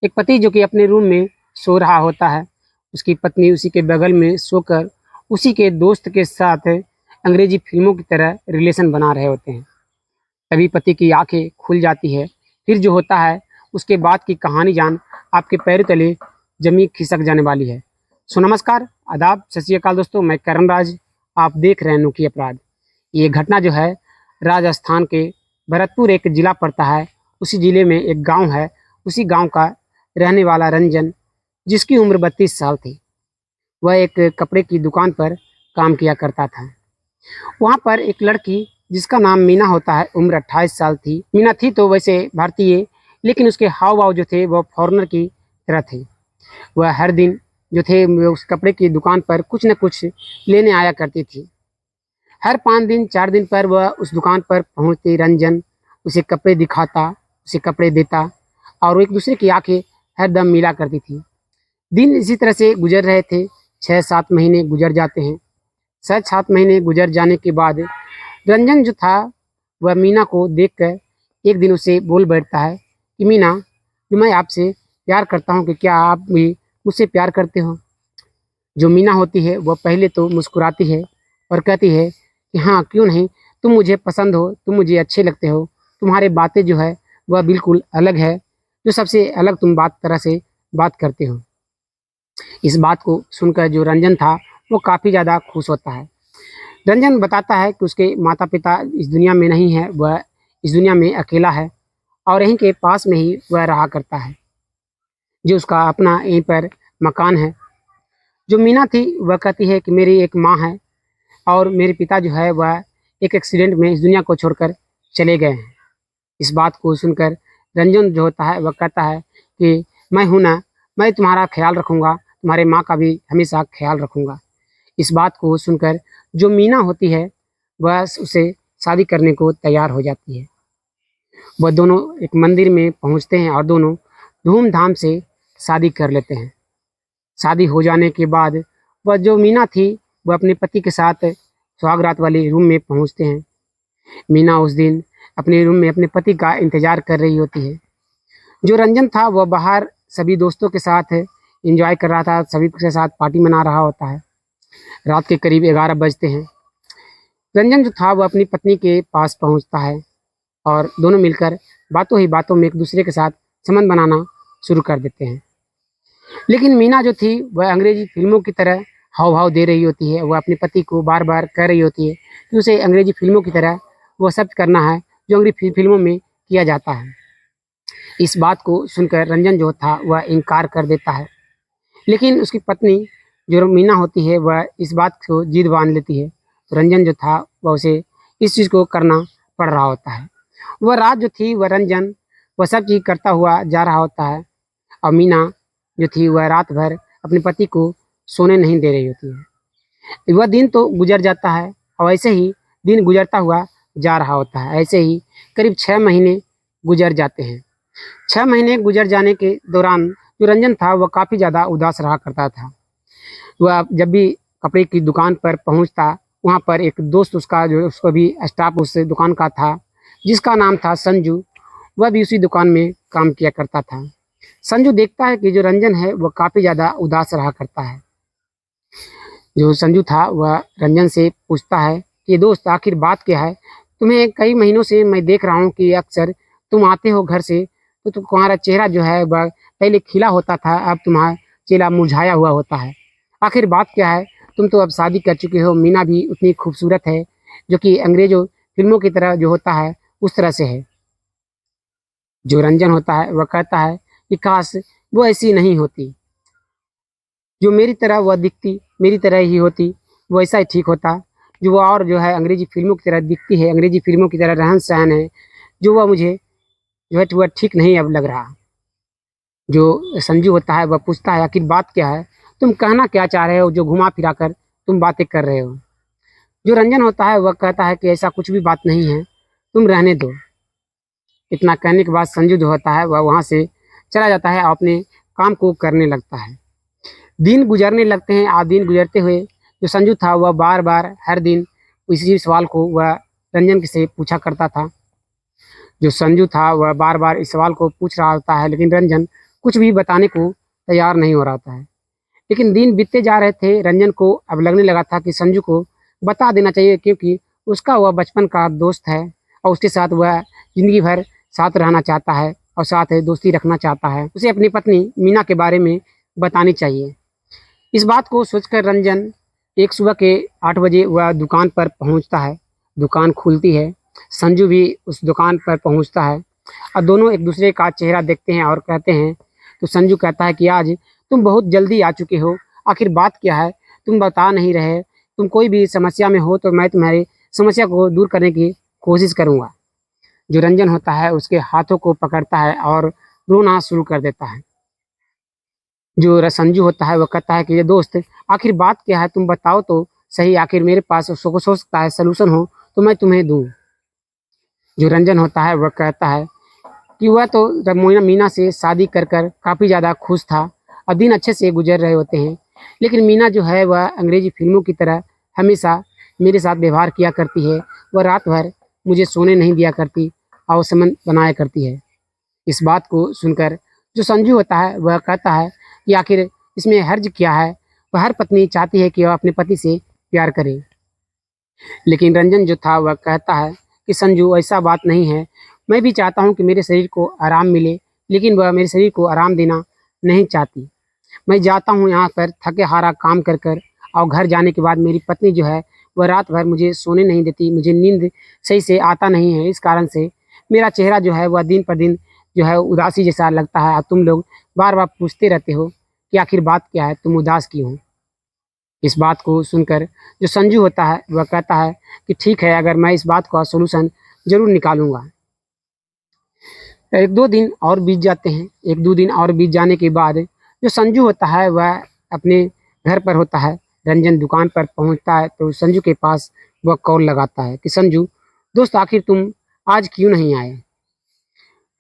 एक पति जो कि अपने रूम में सो रहा होता है, उसकी पत्नी उसी के बगल में सोकर उसी के दोस्त के साथ अंग्रेजी फिल्मों की तरह रिलेशन बना रहे होते हैं। तभी पति की आंखें खुल जाती है। फिर जो होता है उसके बाद की कहानी जान आपके पैरों तले जमीन खिसक जाने वाली है। सो नमस्कार, आदाब, सत श्री अकाल दोस्तों, मैं करण राज, आप देख रहे हैं अनोखी अपराध। ये घटना जो है राजस्थान के भरतपुर एक ज़िला पड़ता है, उसी ज़िले में एक गांव है। उसी गांव का रहने वाला रंजन, जिसकी उम्र 32 साल थी, वह एक कपड़े की दुकान पर काम किया करता था। वहाँ पर एक लड़की जिसका नाम मीना होता है, उम्र 28 साल थी। मीना थी तो वैसे भारतीय, लेकिन उसके हाव भाव जो थे वह फॉरेनर की तरह थे। वह हर दिन जो थे वो उस कपड़े की दुकान पर कुछ न कुछ लेने आया करती थी। हर 5 दिन 4 दिन पर वह उस दुकान पर पहुँचती। रंजन उसे कपड़े दिखाता, उसे कपड़े देता और एक दूसरे की आंखें हरदम मिला करती थी। दिन इसी तरह से गुजर रहे थे। 6-7 महीने गुजर जाते हैं। 6-7 महीने गुजर जाने के बाद रंजन जो था वह मीना को देखकर एक दिन उसे बोल बैठता है कि मीना, मैं आपसे प्यार करता हूँ कि क्या आप भी मुझसे प्यार करते हो। जो मीना होती है वह पहले तो मुस्कुराती है और कहती है कि हाँ, क्यों नहीं, तुम मुझे पसंद हो, तुम मुझे अच्छे लगते हो, तुम्हारे बातें जो है वह बिल्कुल अलग है, जो सबसे अलग तुम तरह से बात करते हो। इस बात को सुनकर जो रंजन था वो काफ़ी ज़्यादा खुश होता है। रंजन बताता है कि उसके माता पिता इस दुनिया में नहीं है, वह इस दुनिया में अकेला है और यहीं के पास में ही वह रहा करता है, जो उसका अपना यहीं पर मकान है। जो मीना थी वह कहती है कि मेरी एक माँ है और मेरे पिता जो है वह एक एक्सीडेंट में इस दुनिया को छोड़कर चले गए हैं। इस बात को सुनकर रंजन जो होता है वह कहता है कि मैं हूँ ना, मैं तुम्हारा ख्याल रखूँगा, तुम्हारे माँ का भी हमेशा ख्याल रखूँगा। इस बात को सुनकर जो मीना होती है वह उसे शादी करने को तैयार हो जाती है। वह दोनों एक मंदिर में पहुँचते हैं और दोनों धूमधाम से शादी कर लेते हैं। शादी हो जाने के बाद वह जो मीना थी वह अपने पति के साथ सुहागरात वाले रूम में पहुँचते हैं। मीना उस दिन अपने रूम में अपने पति का इंतज़ार कर रही होती है। जो रंजन था वह बाहर सभी दोस्तों के साथ एंजॉय कर रहा था, सभी के साथ पार्टी मना रहा होता है। रात के करीब 11 बजते हैं। रंजन जो था वह अपनी पत्नी के पास पहुंचता है और दोनों मिलकर बातों ही बातों में एक दूसरे के साथ संबंध बनाना शुरू कर देते हैं। लेकिन मीना जो थी वह अंग्रेजी फिल्मों की तरह हाव भाव दे रही होती है। वह अपने पति को बार बार कह रही होती है कि उसे अंग्रेजी फिल्मों की तरह वो सब करना है जो अंग्रेजी फिल्मों में किया जाता है। इस बात को सुनकर रंजन जो था वह इनकार कर देता है, लेकिन उसकी पत्नी जो मीना होती है वह इस बात को जिद बांध लेती है। तो रंजन जो था वह उसे इस चीज़ को करना पड़ रहा होता है। वह रात जो थी वह रंजन वह सब चीज़ करता हुआ जा रहा होता है और मीना जो थी वह रात भर अपने पति को सोने नहीं दे रही होती है। वह दिन तो गुजर जाता है और ऐसे ही दिन गुजरता हुआ जा रहा होता है। ऐसे ही करीब 6 महीने गुजर जाते हैं। 6 महीने गुजर जाने के दौरान जो रंजन था वह काफ़ी ज़्यादा उदास रहा करता था। वह जब भी कपड़े की दुकान पर पहुंचता, वहां पर एक दोस्त उसका जो उसको भी स्टाफ उस दुकान का था, जिसका नाम था संजू, वह भी उसी दुकान में काम किया करता था। संजू देखता है कि जो रंजन है वह काफ़ी ज़्यादा उदास रहा करता है। जो संजू था वह रंजन से पूछता है कि दोस्त, आखिर बात क्या है, तुम्हें कई महीनों से मैं देख रहा हूँ कि अक्सर तुम आते हो घर से तो तुम्हारा चेहरा जो है वह पहले खिला होता था, अब तुम्हारा चेहरा मुरझाया हुआ होता है। आखिर बात क्या है, तुम तो अब शादी कर चुके हो, मीना भी उतनी खूबसूरत है जो कि अंग्रेजों फिल्मों की तरह जो होता है उस तरह से है। जो रंजन होता है वह कहता है कि काश वो ऐसी नहीं होती, जो मेरी तरह वह दिखती, मेरी तरह ही होती, वो ऐसा ही ठीक होता। जो वो और जो है अंग्रेजी फिल्मों की तरह दिखती है, अंग्रेजी फिल्मों की तरह रहन सहन है, जो वह मुझे जो है वह ठीक नहीं अब लग रहा। जो संजू होता है वह पूछता है आखिर बात क्या है, तुम कहना क्या चाह रहे हो, जो घुमा फिरा कर तुम बातें कर रहे हो। जो रंजन होता है वह कहता है कि ऐसा कुछ भी बात नहीं है, तुम रहने दो। इतना कहने के बाद संजू जो होता है वह वहाँ से चला जाता है और अपने काम को करने लगता है। दिन गुजरने लगते हैं और दिन गुजरते हुए जो संजू था वह बार बार हर दिन इसी सवाल को वह रंजन से पूछा करता था। जो संजू था वह बार बार इस सवाल को पूछ रहा होता है, लेकिन रंजन कुछ भी बताने को तैयार नहीं हो रहा था। लेकिन दिन बीतते जा रहे थे। रंजन को अब लगने लगा था कि संजू को बता देना चाहिए, क्योंकि उसका वह बचपन का दोस्त है और उसके साथ वह ज़िंदगी भर साथ रहना चाहता है और साथ दोस्ती रखना चाहता है। उसे अपनी पत्नी मीना के बारे में बतानी चाहिए। इस बात को सोचकर रंजन एक सुबह के 8 बजे वह दुकान पर पहुंचता है। दुकान खुलती है। संजू भी उस दुकान पर पहुंचता है और दोनों एक दूसरे का चेहरा देखते हैं और कहते हैं। तो संजू कहता है कि आज तुम बहुत जल्दी आ चुके हो, आखिर बात क्या है, तुम बता नहीं रहे। तुम कोई भी समस्या में हो तो मैं तुम्हारी समस्या को दूर करने की कोशिश करूँगा। जो रंजन होता है उसके हाथों को पकड़ता है और रोना शुरू कर देता है। जो संजू होता है वह कहता है कि ये दोस्त, आखिर बात क्या है, तुम बताओ तो सही, आखिर मेरे पास हो सकता है सलूशन हो तो मैं तुम्हें दूँ। जो रंजन होता है वह कहता है कि वह तो मीना से शादी कर काफ़ी ज़्यादा खुश था और दिन अच्छे से गुजर रहे होते हैं। लेकिन मीना जो है वह अंग्रेजी फिल्मों की तरह हमेशा मेरे साथ व्यवहार किया करती है। वह रात भर मुझे सोने नहीं दिया करती और संबंध बनाया करती है। इस बात को सुनकर जो संजू होता है वह कहता है कि आखिर इसमें हर्ज क्या है। वह हर पत्नी चाहती है कि वह अपने पति से प्यार करे। लेकिन रंजन जो था वह कहता है कि संजू, ऐसा बात नहीं है। मैं भी चाहता हूँ कि मेरे शरीर को आराम मिले, लेकिन वह मेरे शरीर को आराम देना नहीं चाहती। मैं जाता हूँ यहाँ पर थके हारा काम कर और घर जाने के बाद मेरी पत्नी जो है वह रात भर मुझे सोने नहीं देती। मुझे नींद सही से आता नहीं है। इस कारण से मेरा चेहरा जो है वह दिन पर दिन जो है उदासी जैसा लगता है और तुम लोग बार बार पूछते रहते हो कि आखिर बात क्या है, तुम उदास क्यों हो। इस बात को सुनकर जो संजू होता है वह कहता है कि ठीक है, अगर मैं इस बात का सॉल्यूशन ज़रूर निकालूंगा। 1-2 दिन और बीत जाते हैं। 1-2 दिन और बीत जाने के बाद जो संजू होता है वह अपने घर पर होता है। रंजन दुकान पर पहुंचता है तो संजू के पास वह कॉल लगाता है कि संजू दोस्त, आखिर तुम आज क्यों नहीं आए।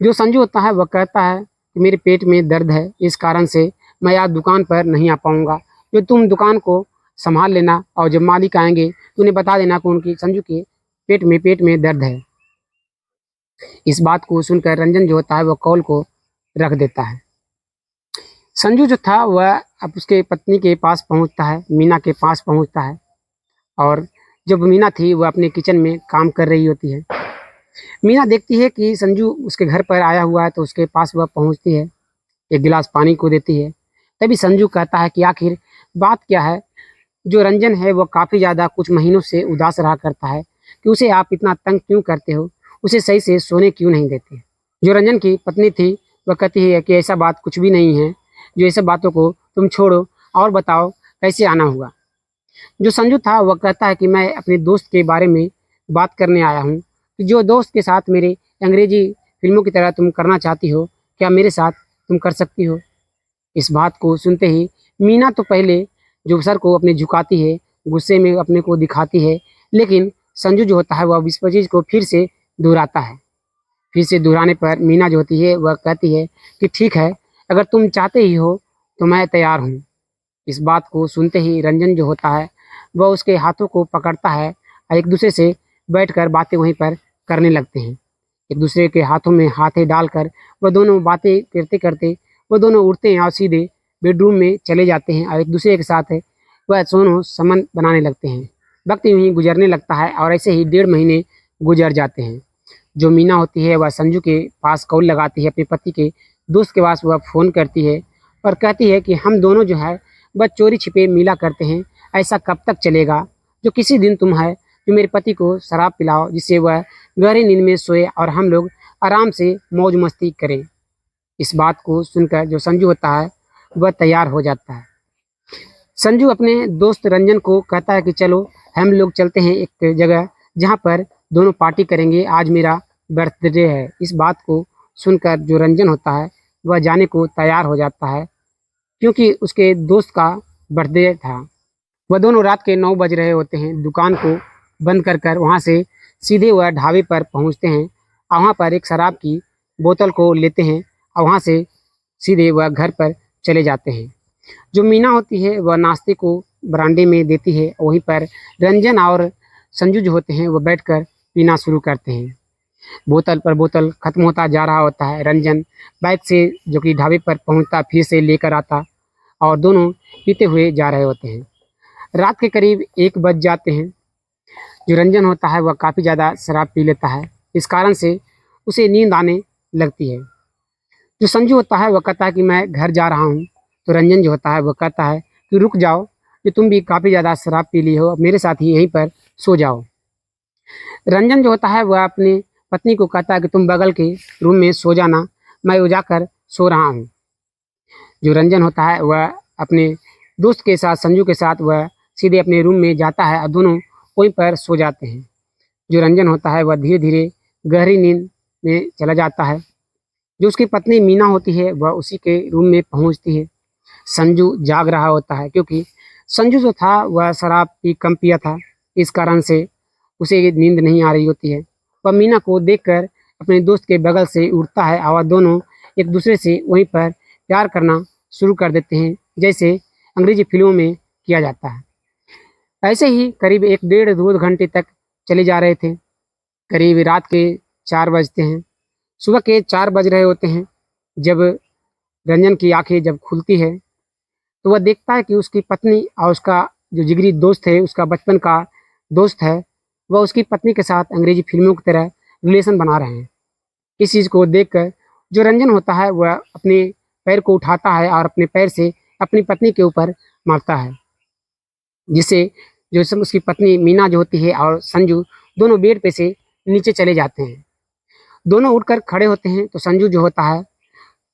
जो संजू होता है वह कहता है कि मेरे पेट में दर्द है, इस कारण से मैं आज दुकान पर नहीं आ पाऊँगा। जो तुम दुकान को संभाल लेना और जब मालिक आएंगे तो उन्हें बता देना कि उनकी संजू के पेट में दर्द है। इस बात को सुनकर रंजन जो होता है वह कॉल को रख देता है। संजू जो था वह अब उसके पत्नी के पास पहुंचता है, मीना के पास पहुंचता है। और जब मीना थी वह अपने किचन में काम कर रही होती है। मीना देखती है कि संजू उसके घर पर आया हुआ है तो उसके पास वह पहुंचती है, एक गिलास पानी को देती है। तभी संजू कहता है कि आखिर बात क्या है। जो रंजन है वह काफ़ी ज़्यादा कुछ महीनों से उदास रहा करता है कि उसे आप इतना तंग क्यों करते हो, उसे सही से सोने क्यों नहीं देते। जो रंजन की पत्नी थी वह कहती है कि ऐसा बात कुछ भी नहीं है, जो ये सब बातों को तुम छोड़ो और बताओ कैसे आना हुआ। जो संजू था वह कहता है कि मैं अपने दोस्त के बारे में बात करने आया हूँ कि जो दोस्त के साथ मेरे अंग्रेजी फिल्मों की तरह तुम करना चाहती हो, क्या मेरे साथ तुम कर सकती हो। इस बात को सुनते ही मीना तो पहले जो सर को अपने झुकाती है, गुस्से में अपने को दिखाती है, लेकिन संजू जो होता है वह इस चीज़ को फिर से दोहराता है। फिर से दोहराने पर मीना जो होती है वह कहती है कि ठीक है, अगर तुम चाहते ही हो तो मैं तैयार हूँ। इस बात को सुनते ही रंजन जो होता है वह उसके हाथों को पकड़ता है और एक दूसरे से बैठकर बातें वहीं पर करने लगते हैं। एक दूसरे के हाथों में हाथें डालकर वह दोनों बातें करते करते वह दोनों उठते हैं और सीधे बेडरूम में चले जाते हैं और एक दूसरे के साथ वह दोनों संबंध बनाने लगते हैं। वक्त यूं ही गुजरने लगता है और ऐसे ही 1.5 महीने गुजर जाते हैं। जो मीना होती है वह संजू के पास कॉल लगाती है, अपने पति के दोस्त के पास वह फ़ोन करती है और कहती है कि हम दोनों जो है वह चोरी छिपे मिला करते हैं, ऐसा कब तक चलेगा। जो किसी दिन तुम है जो मेरे पति को शराब पिलाओ जिससे वह गहरी नींद में सोए और हम लोग आराम से मौज मस्ती करें। इस बात को सुनकर जो संजू होता है वह तैयार हो जाता है। संजू अपने दोस्त रंजन को कहता है कि चलो हम लोग चलते हैं एक जगह जहाँ पर दोनों पार्टी करेंगे, आज मेरा बर्थडे है। इस बात को सुनकर जो रंजन होता है वह जाने को तैयार हो जाता है, क्योंकि उसके दोस्त का बर्थडे था। वह दोनों रात के 9 बज रहे होते हैं। दुकान को बंद कर वहाँ से सीधे वह ढाबे पर पहुँचते हैं और वहाँ पर एक शराब की बोतल को लेते हैं और वहाँ से सीधे वह घर पर चले जाते हैं। जो मीना होती है वह नाश्ते को बरामदे में देती है। वहीं पर रंजन और संजू जो होते हैं वह बैठकर पीना शुरू करते हैं। बोतल पर बोतल खत्म होता जा रहा होता है। रंजन बाइक से जो कि ढाबे पर पहुंचता, फिर से लेकर आता और दोनों पीते हुए जा रहे होते हैं। रात के करीब 1 बज जाते हैं। जो रंजन होता है वह काफ़ी ज़्यादा शराब पी लेता है। इस कारण से उसे नींद आने लगती है। जो संजू होता है वह कहता है कि मैं घर जा रहा हूँ। तो रंजन जो होता है वह कहता है कि रुक जाओ, कि तुम भी काफ़ी ज़्यादा शराब पी ली हो, अब मेरे साथ ही यहीं पर सो जाओ। रंजन जो होता है वह अपनी पत्नी को कहता है कि तुम बगल के रूम में सो जाना, मैं वो जाकर सो रहा हूँ। जो रंजन होता है वह अपने दोस्त के साथ, संजू के साथ, वह सीधे अपने रूम में जाता है और दोनों वहीं पर सो जाते हैं। जो रंजन होता है वह धीरे धीरे गहरी नींद में चला जाता है। जो उसकी पत्नी मीना होती है वह उसी के रूम में पहुंचती है। संजू जाग रहा होता है, क्योंकि संजू जो था वह शराब पी कम पिया था, इस कारण से उसे नींद नहीं आ रही होती है। वह मीना को देखकर अपने दोस्त के बगल से उठता है और दोनों एक दूसरे से वहीं पर प्यार करना शुरू कर देते हैं, जैसे अंग्रेजी फिल्मों में किया जाता है। ऐसे ही करीब 1 डेढ़ 2 घंटे तक चले जा रहे थे। करीब रात के 4 बजते हैं। सुबह के 4 बज रहे होते हैं जब रंजन की आंखें जब खुलती है, तो वह देखता है कि उसकी पत्नी और उसका जो जिगरी दोस्त है, उसका बचपन का दोस्त है, वह उसकी पत्नी के साथ अंग्रेजी फिल्मों की तरह रिलेशन बना रहे हैं। इस चीज़ को देखकर जो रंजन होता है वह अपने पैर को उठाता है और अपने पैर से अपनी पत्नी के ऊपर मारता है, जिससे उसकी पत्नी मीना जो होती है और संजू दोनों बेड पे से नीचे चले जाते हैं। दोनों उठकर खड़े होते हैं तो संजू जो होता है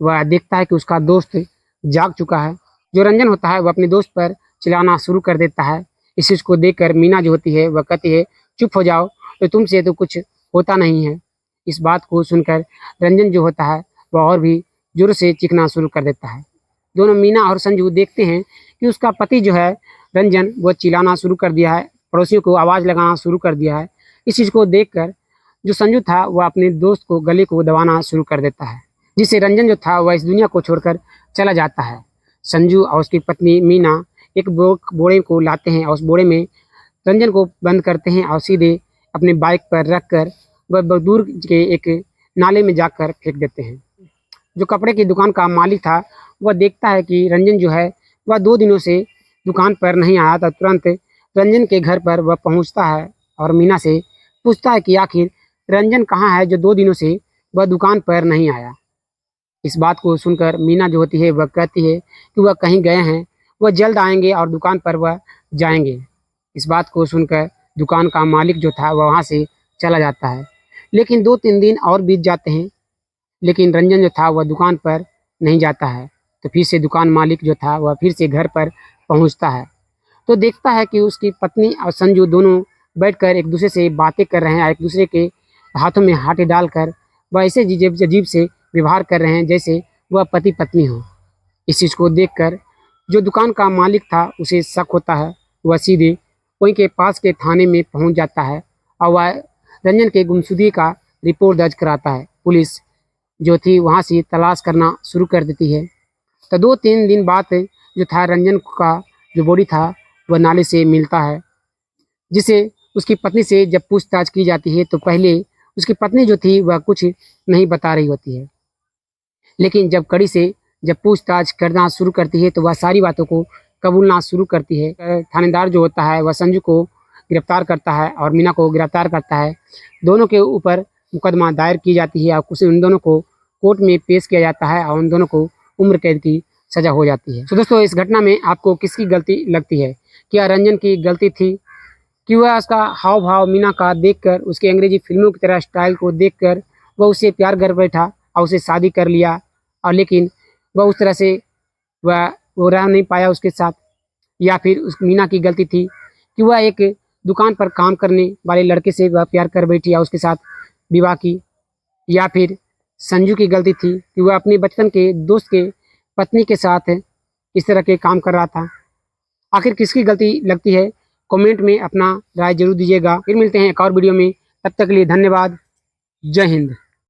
वह देखता है कि उसका दोस्त जाग चुका है। जो रंजन होता है वह अपने दोस्त पर चिल्लाना शुरू कर देता है। इस चीज़ को देखकर मीना जो होती है वह कहती है, चुप हो जाओ, तो तुमसे तो कुछ होता नहीं है। इस बात को सुनकर रंजन जो होता है वह और भी जोर से चीखना शुरू कर देता है। दोनों मीना और संजू देखते हैं कि उसका पति जो है रंजन, वह चिल्लाना शुरू कर दिया है, पड़ोसियों को आवाज़ लगाना शुरू कर दिया है। इस चीज़ को देखकर जो संजू था वह अपने दोस्त को गले को दबाना शुरू कर देता है, जिससे रंजन जो था वह इस दुनिया को छोड़कर चला जाता है। संजू और उसकी पत्नी मीना एक बोरे को लाते हैं और उस बोरे में रंजन को बंद करते हैं और सीधे अपने बाइक पर रखकर वह दूर के एक नाले में जाकर फेंक देते हैं। जो कपड़े की दुकान का मालिक था वह देखता है कि रंजन जो है वह 2 दिनों से दुकान पर नहीं आया था। तुरंत रंजन के घर पर वह पहुंचता है और मीना से पूछता है कि आखिर रंजन कहाँ है जो 2 दिनों से वह दुकान पर नहीं आया। इस बात को सुनकर मीना जो होती है वह कहती है कि वह कहीं गए हैं, वह जल्द आएंगे और दुकान पर वह जाएंगे। इस बात को सुनकर दुकान का मालिक जो था वह वहाँ से चला जाता है। लेकिन 2-3 दिन और बीत जाते हैं, लेकिन रंजन जो था वह दुकान पर नहीं जाता है। तो फिर से दुकान मालिक जो था वह फिर से घर पर पहुँचता है, तो देखता है कि उसकी पत्नी और संजू दोनों बैठकर एक दूसरे से बातें कर रहे हैं, एक दूसरे के हाथों में हाथ डालकर वह ऐसे अजीब से व्यवहार कर रहे हैं जैसे वह पति पत्नी हो। इस चीज़ को देखकर जो दुकान का मालिक था उसे शक होता है। वह सीधे वहीं के पास के थाने में पहुंच जाता है और वह रंजन के गुमशुदगी का रिपोर्ट दर्ज कराता है। पुलिस जो थी वहाँ से तलाश करना शुरू कर देती है। तो 2-3 दिन बाद जो था रंजन का जो बॉडी था वह नाले से मिलता है, जिसे उसकी पत्नी से जब पूछताछ की जाती है तो पहले उसकी पत्नी जो थी वह कुछ नहीं बता रही होती है, लेकिन जब कड़ी से जब पूछताछ करना शुरू करती है तो वह सारी बातों को कबूलना शुरू करती है। थानेदार जो होता है वह संजू को गिरफ्तार करता है और मीना को गिरफ्तार करता है। दोनों के ऊपर मुकदमा दायर की जाती है और कुछ उन दोनों को कोर्ट में पेश किया जाता है और उन दोनों को उम्र कैद की सज़ा हो जाती है। तो दोस्तों, इस घटना में आपको किसकी गलती लगती है? क्या रंजन की गलती थी कि वह उसका हाव भाव मीना का देखकर, उसके अंग्रेजी फिल्मों की तरह स्टाइल को देखकर वह उससे प्यार कर बैठा और उसे शादी कर लिया, और लेकिन वह उस तरह से वो रह नहीं पाया उसके साथ? या फिर उस मीना की गलती थी कि वह एक दुकान पर काम करने वाले लड़के से वह प्यार कर बैठी या उसके साथ विवाह की? या फिर संजू की गलती थी कि वह अपने बचपन के दोस्त के पत्नी के साथ इस तरह के काम कर रहा था? आखिर किसकी गलती लगती है? कमेंट में अपना राय जरूर दीजिएगा। फिर मिलते हैं एक और वीडियो में, तब तक के लिए धन्यवाद। जय हिंद।